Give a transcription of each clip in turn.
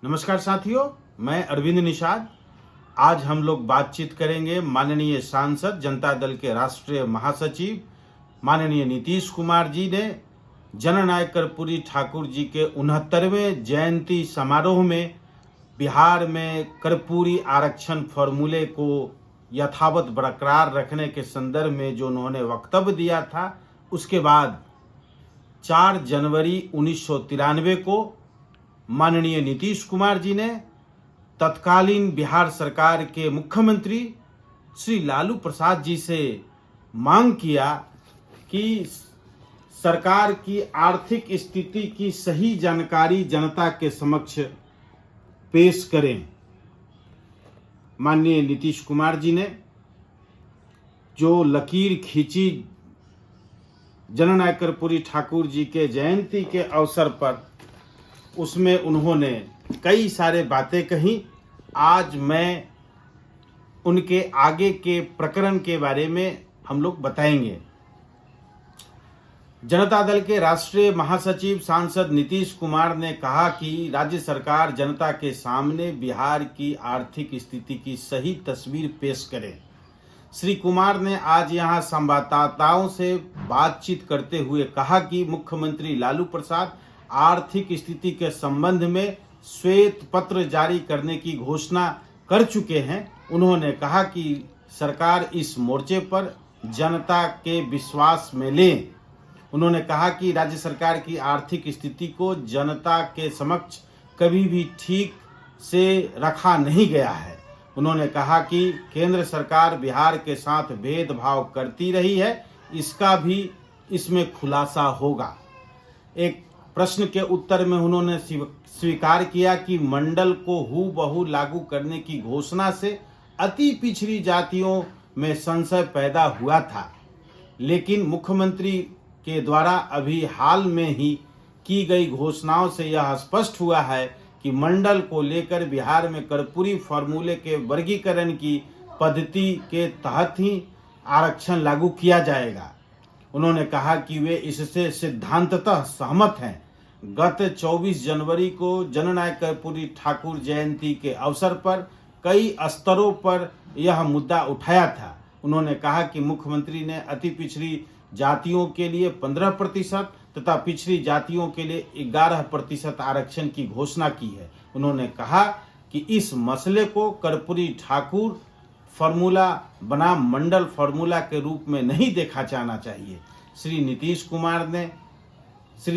नमस्कार साथियों, मैं अरविंद निषाद। आज हम लोग बातचीत करेंगे माननीय सांसद जनता दल के राष्ट्रीय महासचिव माननीय नीतीश कुमार जी ने जननायक कर्पूरी ठाकुर जी के 69वें जयंती समारोह में बिहार में कर्पूरी आरक्षण फॉर्मूले को यथावत बरकरार रखने के संदर्भ में जो उन्होंने वक्तव्य दिया था, उसके बाद 4 जनवरी 1993 को माननीय नीतीश कुमार जी ने तत्कालीन बिहार सरकार के मुख्यमंत्री श्री लालू प्रसाद जी से मांग किया कि सरकार की आर्थिक स्थिति की सही जानकारी जनता के समक्ष पेश करें। माननीय नीतीश कुमार जी ने जो लकीर खींची जननायक कर्पूरी ठाकुर जी के जयंती के अवसर पर, उसमें उन्होंने कई सारे बातें कही। आज मैं उनके आगे के प्रकरण के बारे में हम लोग बताएंगे। जनता दल के राष्ट्रीय महासचिव सांसद नीतीश कुमार ने कहा कि राज्य सरकार जनता के सामने बिहार की आर्थिक स्थिति की सही तस्वीर पेश करे। श्री कुमार ने आज यहां संवाददाताओं से बातचीत करते हुए कहा कि मुख्यमंत्री लालू प्रसाद आर्थिक स्थिति के संबंध में श्वेत पत्र जारी करने की घोषणा कर चुके हैं। उन्होंने कहा कि सरकार इस मोर्चे पर जनता के विश्वास में ले। उन्होंने कहा कि राज्य सरकार की आर्थिक स्थिति को जनता के समक्ष कभी भी ठीक से रखा नहीं गया है। उन्होंने कहा कि केंद्र सरकार बिहार के साथ भेदभाव करती रही है, इसका भी इसमें खुलासा होगा। एक प्रश्न के उत्तर में उन्होंने स्वीकार किया कि मंडल को हूबहू लागू करने की घोषणा से अति पिछड़ी जातियों में संशय पैदा हुआ था, लेकिन मुख्यमंत्री के द्वारा अभी हाल में ही की गई घोषणाओं से यह स्पष्ट हुआ है कि मंडल को लेकर बिहार में कर्पूरी फॉर्मूले के वर्गीकरण की पद्धति के तहत ही आरक्षण लागू किया जाएगा। उन्होंने कहा कि वे इससे सिद्धांततः सहमत हैं। गत 24 जनवरी को जननायक कर्पूरी ठाकुर जयंती के अवसर पर कई स्तरों पर यह मुद्दा उठाया था। उन्होंने कहा कि मुख्यमंत्री ने अति पिछड़ी जातियों के लिए 15% तथा पिछड़ी जातियों के लिए 11% आरक्षण की घोषणा की है। उन्होंने कहा कि इस मसले को कर्पूरी ठाकुर फॉर्मूला बनाम मंडल फॉर्मूला के रूप में नहीं देखा जाना चाहिए। श्री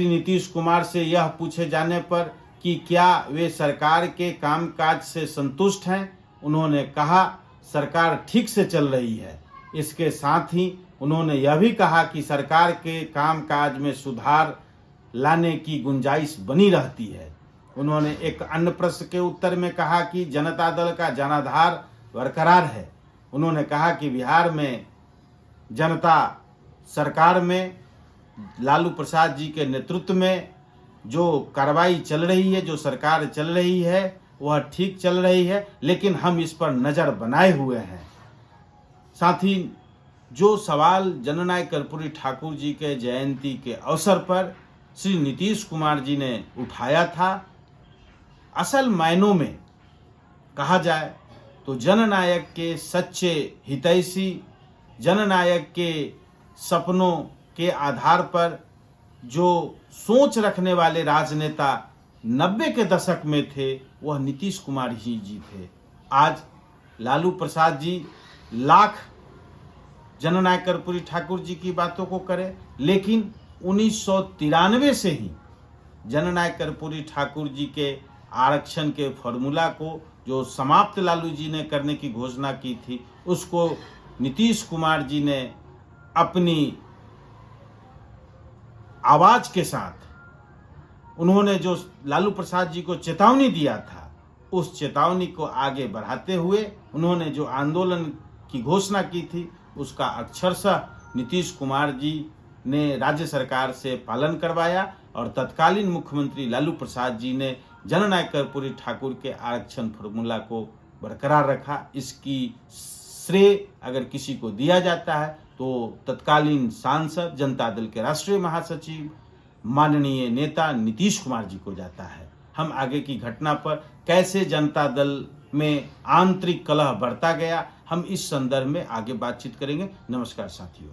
नीतीश कुमार से यह पूछे जाने पर कि क्या वे सरकार के कामकाज से संतुष्ट हैं, उन्होंने कहा सरकार ठीक से चल रही है। इसके साथ ही उन्होंने यह भी कहा कि सरकार के कामकाज में सुधार लाने की गुंजाइश बनी रहती है। उन्होंने एक अन्य प्रश्न के उत्तर में कहा कि जनता दल का जनाधार बरकरार है। उन्होंने कहा कि बिहार में जनता सरकार में लालू प्रसाद जी के नेतृत्व में जो कार्रवाई चल रही है, जो सरकार चल रही है, वह ठीक चल रही है, लेकिन हम इस पर नज़र बनाए हुए हैं। साथ ही जो सवाल जननायक कर्पूरी ठाकुर जी के जयंती के अवसर पर श्री नीतीश कुमार जी ने उठाया था, असल मायनों में कहा जाए तो जननायक के सच्चे हितैषी, जननायक के सपनों के आधार पर जो सोच रखने वाले राजनेता 90 के दशक में थे, वह नीतीश कुमार ही जी थे। आज लालू प्रसाद जी लाख जननायक कर्पूरी ठाकुर जी की बातों को करें, लेकिन 1993 से ही जननायक कर्पूरी ठाकुर जी के आरक्षण के फॉर्मूला को जो समाप्त लालू जी ने करने की घोषणा की थी, उसको नीतीश कुमार जी ने अपनी आवाज के साथ, उन्होंने जो लालू प्रसाद जी को चेतावनी दिया था, उस चेतावनी को आगे बढ़ाते हुए उन्होंने जो आंदोलन की घोषणा की थी, उसका अक्षरशः नीतीश कुमार जी ने राज्य सरकार से पालन करवाया और तत्कालीन मुख्यमंत्री लालू प्रसाद जी ने जननायक कर्पूरी ठाकुर के आरक्षण फॉर्मूला को बरकरार रखा। इसकी श्रेय अगर किसी को दिया जाता है तो तत्कालीन सांसद जनता दल के राष्ट्रीय महासचिव माननीय नेता नीतीश कुमार जी को जाता है। हम आगे की घटना पर कैसे जनता दल में आंतरिक कलह बढ़ता गया, हम इस संदर्भ में आगे बातचीत करेंगे। नमस्कार साथियों।